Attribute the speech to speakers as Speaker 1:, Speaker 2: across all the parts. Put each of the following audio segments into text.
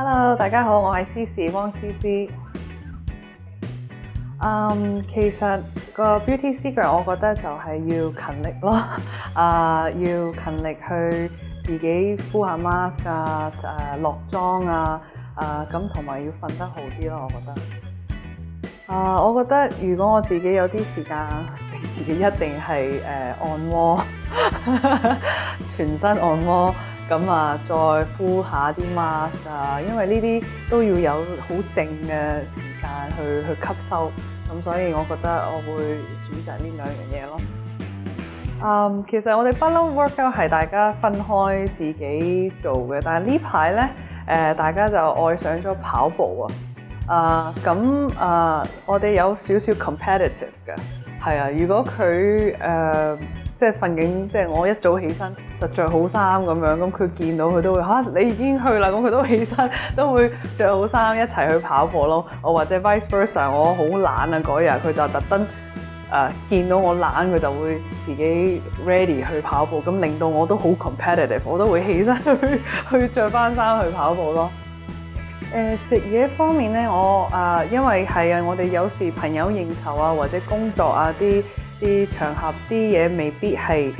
Speaker 1: Hello，大家好，我係思思汪思思。其實個 beauty secret 我覺得就係要勤力咯，要勤力去自己敷下 mask 啊，落妝啊，咁同埋要瞓得好啲咯，我覺得。我覺得如果我自己有啲時間俾自己，一定係按摩，全身按摩。咁再敷下啲 mask 啊，因為呢啲都要有好靜嘅時間去吸收，咁所以我覺得我會選擇呢兩樣嘢咯。其實我哋不嬲 workout 係大家分開自己做嘅，但係呢排咧大家就愛上咗跑步啊。我哋有少少 competitive 嘅，係啊。如果佢即係瞓醒，即係我一早起身就着好衫咁樣，咁佢見到佢都會你已經去啦，咁佢都起身都會着好衫一齊去跑步咯。我或者 vice versa， 我好懶啊嗰日，佢就特登見到我懶，佢就會自己 ready 去跑步，咁令到我都好 competitive， 我都會起身去着翻衫去跑步咯。食嘢方面咧，因為係啊，我哋有時朋友應酬啊，或者工作啊啲場合啲嘢未必係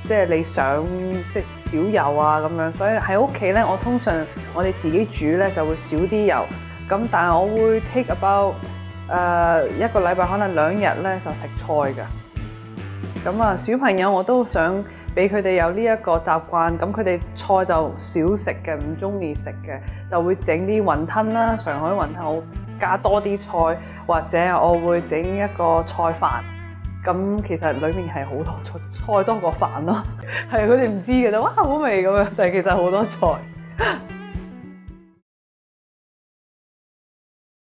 Speaker 1: 即係你想即係少油啊咁樣，所以喺屋企咧，我哋自己煮咧就會少啲油。咁但係我會 take about 一個禮拜可能2日咧就食菜㗎。咁小朋友我都想俾佢哋有呢一個習慣，咁佢哋菜就少食嘅，唔中意食嘅，就會整啲雲吞啦，上海雲吞我加多啲菜，或者我會整一個菜飯。咁其實裏面係好多菜多過飯咯，係佢哋唔知嘅啫，哇好味咁樣，但係其實好多菜。